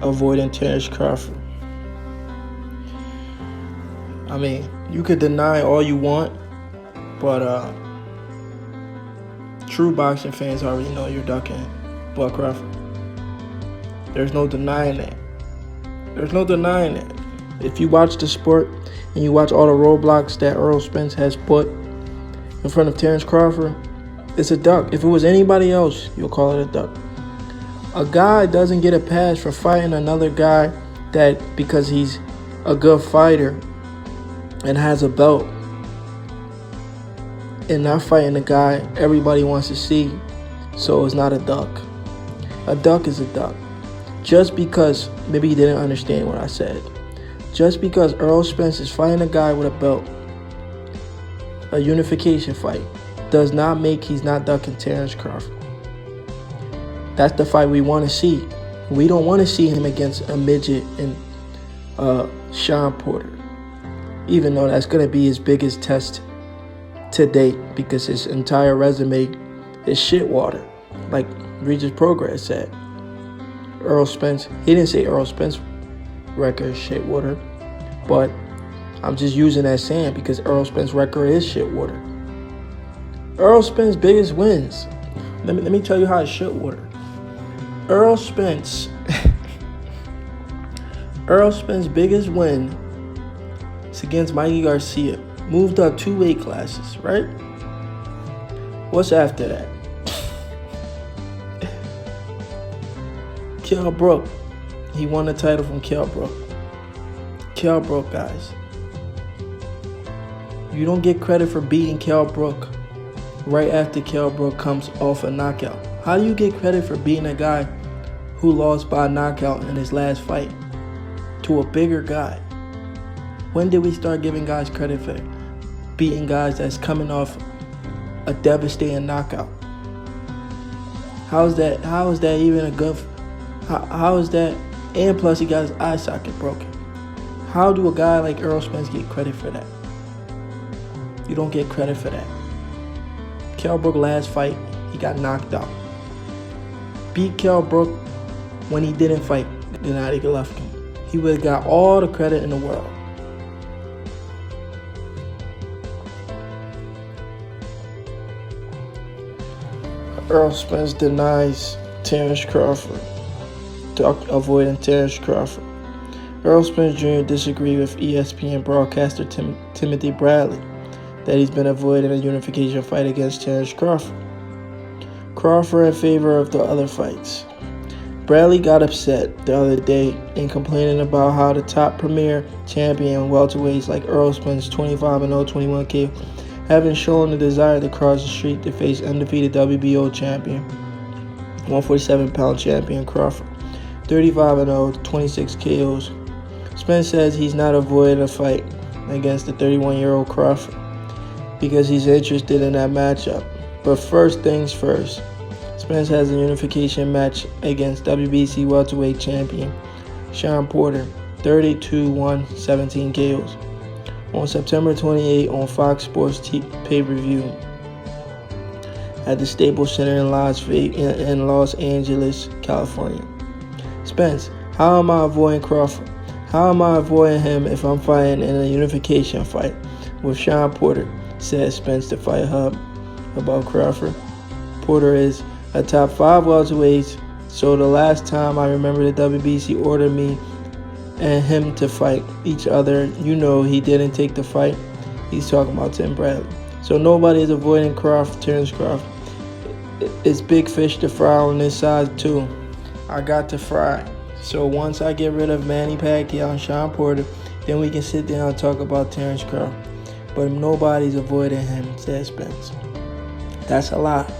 avoiding Terence Crawford. I mean, you could deny all you want, but true boxing fans already know you're ducking Bud Crawford. There's no denying that. There's no denying that. If you watch the sport and you watch all the roadblocks that Errol Spence has put in front of Terence Crawford, it's a duck. If it was anybody else, you'll call it a duck. A guy doesn't get a pass for fighting another guy that because he's a good fighter and has a belt and not fighting a guy everybody wants to see, so it's not a duck. A duck is a duck. Just because, maybe you didn't understand what I said, just because Errol Spence is fighting a guy with a belt, a unification fight, does not make he's not ducking Terence Crawford. That's the fight we want to see. We don't want to see him against a midget and Sean Porter, even though that's going to be his biggest test to date because his entire resume is shit water, like Regis Progress said. Errol Spence, he didn't say Errol Spence record is shit water, but I'm just using that saying because Errol Spence record is shit water. Errol Spence's biggest wins, let me tell you how it's shit water. Errol Spence's biggest win is against Mikey Garcia. Moved up 2 weight classes, right? What's after that? Kell Brook. He won the title from Kell Brook. Kell Brook, guys. You don't get credit for beating Kell Brook right after Kell Brook comes off a knockout. How do you get credit for beating a guy who lost by knockout in his last fight to a bigger guy? When did we start giving guys credit for beating guys that's coming off a devastating knockout? How is that even a good? How is that? And plus, he got his eye socket broken. How do a guy like Errol Spence get credit for that? You don't get credit for that. Kell Brook last fight, he got knocked out. Beat Kell Brook when he didn't fight Gennady Golovkin. He would have got all the credit in the world. Errol Spence denies Terence Crawford, avoiding Terence Crawford. Errol Spence Jr. disagreed with ESPN broadcaster Timothy Bradley that he's been avoiding a unification fight against Terence Crawford. Crawford in favor of the other fights. Bradley got upset the other day in complaining about how the top premier champion welterweights like Errol Spence 25-0, 21K haven't shown the desire to cross the street to face undefeated WBO champion, 147-pound champion Crawford, 35-0, 26 KOs. Spence says he's not avoiding a fight against the 31-year-old Crawford because he's interested in that matchup. But first things first, Spence has a unification match against WBC welterweight champion Sean Porter, 32-1, 17 KOs. On September 28 on Fox Sports pay-per-view at the Staples Center in Los Angeles, California. Spence, how am I avoiding Crawford? How am I avoiding him if I'm fighting in a unification fight with Sean Porter? Said Spence to Fight Hub about Crawford. Porter is a top 5 welterweight, so the last time I remember the WBC ordered me and him to fight each other, he didn't take the fight. He's talking about Tim Bradley. So nobody is avoiding Terence Crawford. It's big fish to fry on this side too. I got to fry. So once I get rid of Manny Pacquiao and Sean Porter, then we can sit down and talk about Terence Crawford. But nobody's avoiding him, said Spence. That's a lie.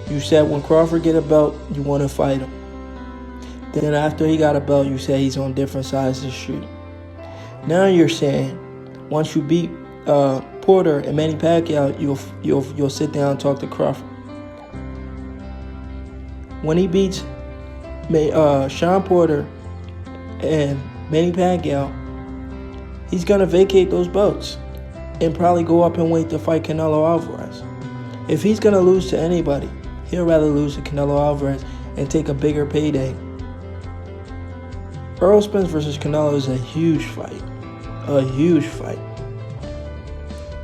You said when Crawford get a belt, you want to fight him. Then after he got a belt, you say he's on different sides of the street. Now you're saying once you beat Porter and Manny Pacquiao, you'll sit down and talk to Crawford. When he beats Sean Porter and Manny Pacquiao, he's gonna vacate those belts and probably go up and wait to fight Canelo Alvarez. If he's gonna lose to anybody, he'll rather lose to Canelo Alvarez and take a bigger payday Errol Spence versus Canelo is a huge fight. A huge fight.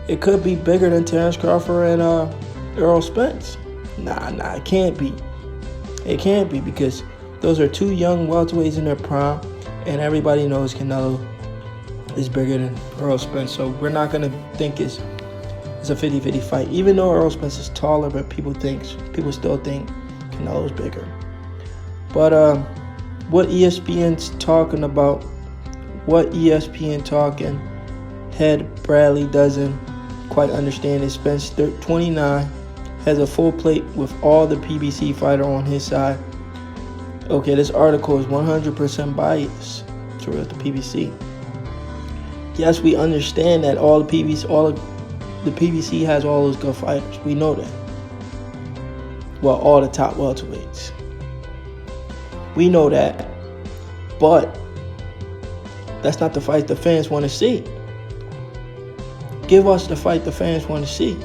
It could be bigger than Terence Crawford and Errol Spence. Nah, it can't be. It can't be because those are two young welterweights in their prime, and everybody knows Canelo is bigger than Errol Spence. So we're not going to think it's a 50-50 fight. Even though Errol Spence is taller, but people still think Canelo's bigger. But what ESPN's talking about, what ESPN talking head Bradley doesn't quite understand is Spence 29 has a full plate with all the PBC fighter on his side. Okay, this article is 100% biased towards the PBC. Yes, we understand that all the PBC has all those good fighters. We know that. Well, all the top welterweights. We know that. But that's not the fight the fans want to see. Give us the fight the fans want to see.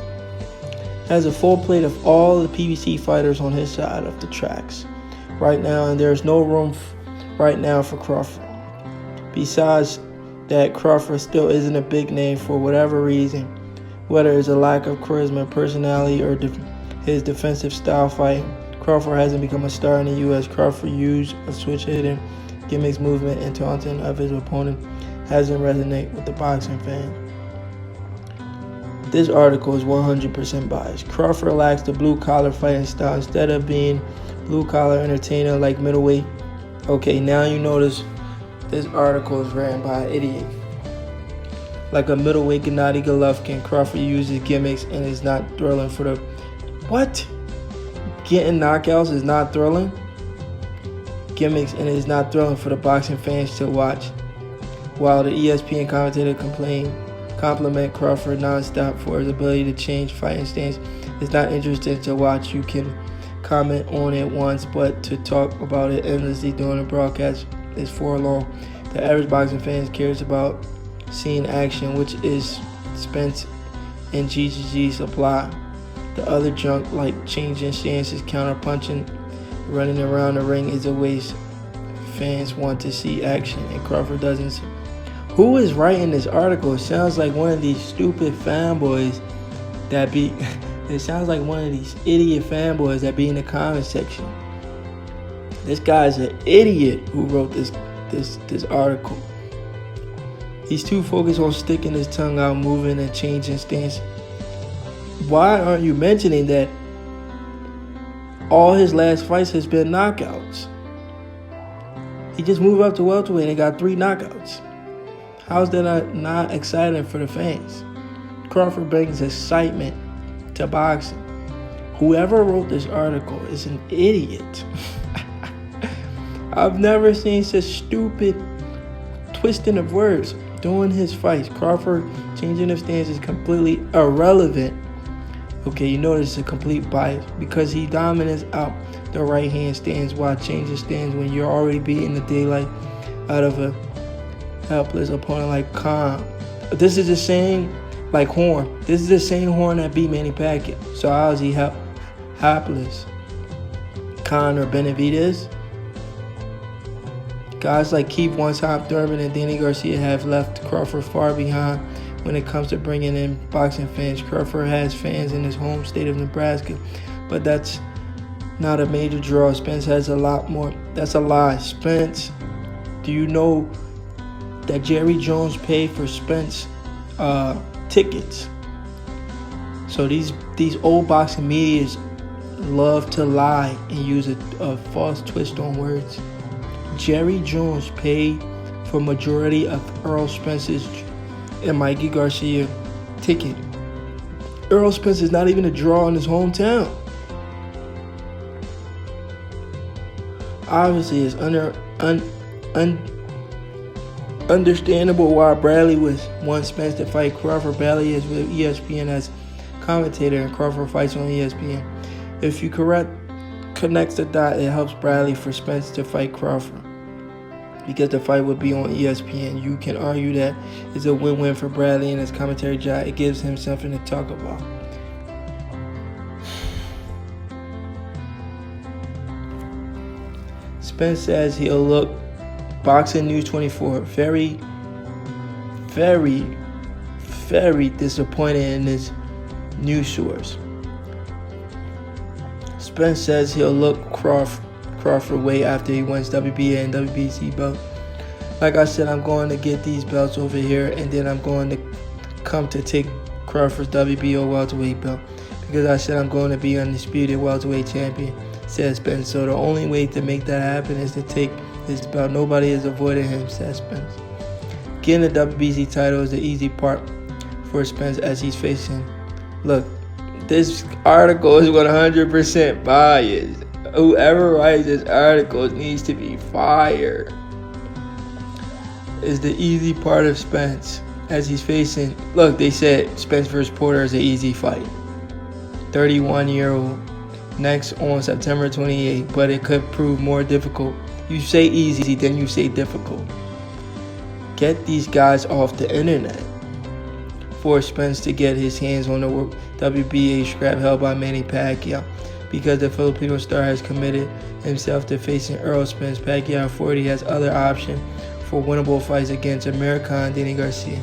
Has a full plate of all the PBC fighters on his side of the tracks right now, and there's no room right now for Crawford. Besides that, Crawford still isn't a big name for whatever reason, whether it's a lack of charisma, personality, or his defensive style fighting. Crawford hasn't become a star in the U.S. Crawford used a switch hitting, gimmicks, movement, and taunting of his opponent hasn't resonated with the boxing fan. This article is 100% biased. Crawford lacks the blue-collar fighting style. Instead of being blue-collar entertainer like middleweight. Okay, now you notice this article is written by an idiot. Like a middleweight Gennady Golovkin, Crawford uses gimmicks and is not thrilling for the... What? Getting knockouts is not thrilling? Gimmicks and is not thrilling for the boxing fans to watch. While the ESPN commentator compliment Crawford nonstop for his ability to change fighting stance. It's not interesting to watch. You can comment on it once, but to talk about it endlessly during the broadcast is forlorn. The average boxing fan cares about seeing action, which is Spence and GGG supply. The other junk, like changing stances, counter-punching, running around the ring, is a waste. Fans want to see action, and Crawford doesn't. Who is writing this article? It sounds like one of these stupid fanboys that be... It sounds like one of these idiot fanboys that be in the comment section. This guy's an idiot who wrote this article. He's too focused on sticking his tongue out, moving and changing stance. Why aren't you mentioning that all his last fights has been knockouts? He just moved up to welterweight and got 3 knockouts. How's that not exciting for the fans? Crawford brings excitement to boxing. Whoever wrote this article is an idiot. I've never seen such stupid twisting of words during his fights. Crawford changing of stance is completely irrelevant. Okay, you notice a complete bias because he dominates out the right hand stance while changing stance when you're already beating the daylight out of a helpless opponent like Khan. This is the same like Horn. This is the same Horn that beat Manny Pacquiao. So how is he helpless? Khan or Benavidez? Guys like Keith One-Top Thurman and Danny Garcia have left Crawford far behind when it comes to bringing in boxing fans. Crawford has fans in his home state of Nebraska, but that's not a major draw. Spence has a lot more. That's a lie. Spence, do you know that Jerry Jones paid for Spence tickets? So these old boxing medias love to lie and use a false twist on words. Jerry Jones paid for majority of Errol Spence's and Mikey Garcia ticket. Errol Spence is not even a draw in his hometown. Obviously, it's understandable why Bradley wants Spence to fight Crawford. Bradley is with ESPN as commentator, and Crawford fights on ESPN. If you connects the dot, it helps Bradley for Spence to fight Crawford because the fight would be on ESPN. You can argue that it's a win-win for Bradley and his commentary job. It gives him something to talk about. Spence says he'll look Boxing News 24, very, very, very disappointed in his news source. Spence says he'll look Crawford way after he wins WBA and WBC belt. Like I said, I'm going to get these belts over here, and then I'm going to come to take Crawford's WBO welterweight belt, because I said I'm going to be undisputed welterweight champion, said Spence. So the only way to make that happen is to take this belt. Nobody is avoiding him, said Spence. Getting the WBC title is the easy part for Spence as he's facing. Look, this article is 100% biased. Whoever writes this article needs to be fired. Is the easy part of Spence as he's facing. Look, they said Spence vs. Porter is an easy fight. 31-year-old. Next on September 28th, but it could prove more difficult. You say easy, then you say difficult. Get these guys off the internet. For Spence to get his hands on the WBA scrap held by Manny Pacquiao, because the Filipino star has committed himself to facing Errol Spence. Pacquiao 40 has other options for winnable fights against American and Danny Garcia.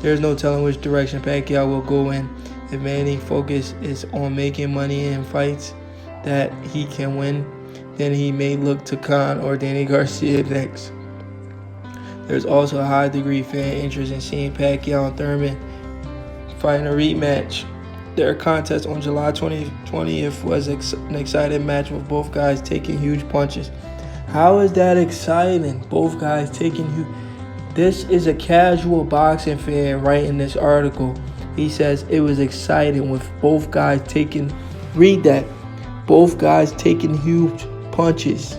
There is no telling which direction Pacquiao will go in. If Manny's focus is on making money in fights that he can win, then he may look to Khan or Danny Garcia next. There's also a high degree of fan interest in seeing Pacquiao and Thurman fighting a rematch. Their contest on July 20th was an exciting match with both guys taking huge punches. How is that exciting? Both guys taking huge. This is a casual boxing fan writing this article. He says it was exciting with both guys taking. Read that. Both guys taking huge punches.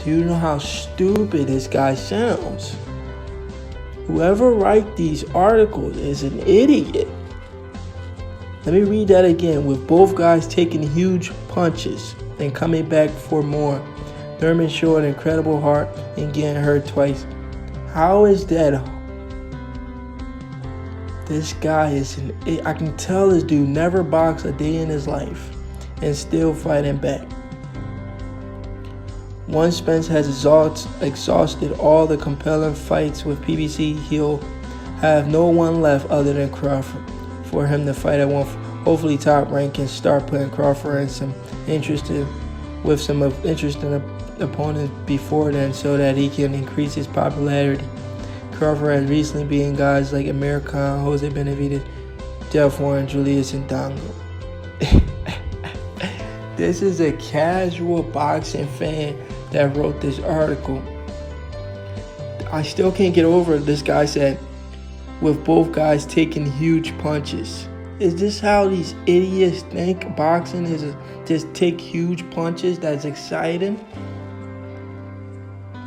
Do you know how stupid this guy sounds? Whoever writes these articles is an idiot. Let me read that again. With both guys taking huge punches and coming back for more. Thurman showed an incredible heart and getting hurt twice. How is that? This guy is I can tell this dude never boxed a day in his life and still fighting back. Once Spence has exhausted all the compelling fights with PBC, he'll have no one left other than Crawford for him to fight at one. Hopefully top rank and start putting Crawford in some interesting opponents before then, so that he can increase his popularity. Crawford has recently beaten guys like American, Jose Benavidez, Jeff Warren, Julius Indongo. This is a casual boxing fan that wrote this article. I still can't get over it. This guy said, with both guys taking huge punches. Is this how these idiots think boxing is? Just take huge punches? That's exciting?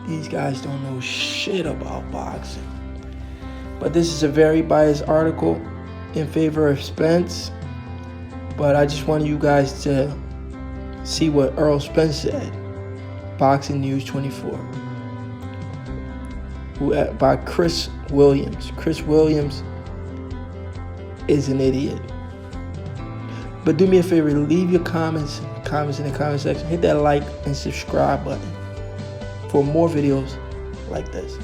These guys don't know shit about boxing. But this is a very biased article in favor of Spence. But I just want you guys to see what Errol Spence said. Boxing News 24. By Chris Williams. Chris Williams is an idiot. But do me a favor, leave your comments in the comment section. Hit that like and subscribe button for more videos like this.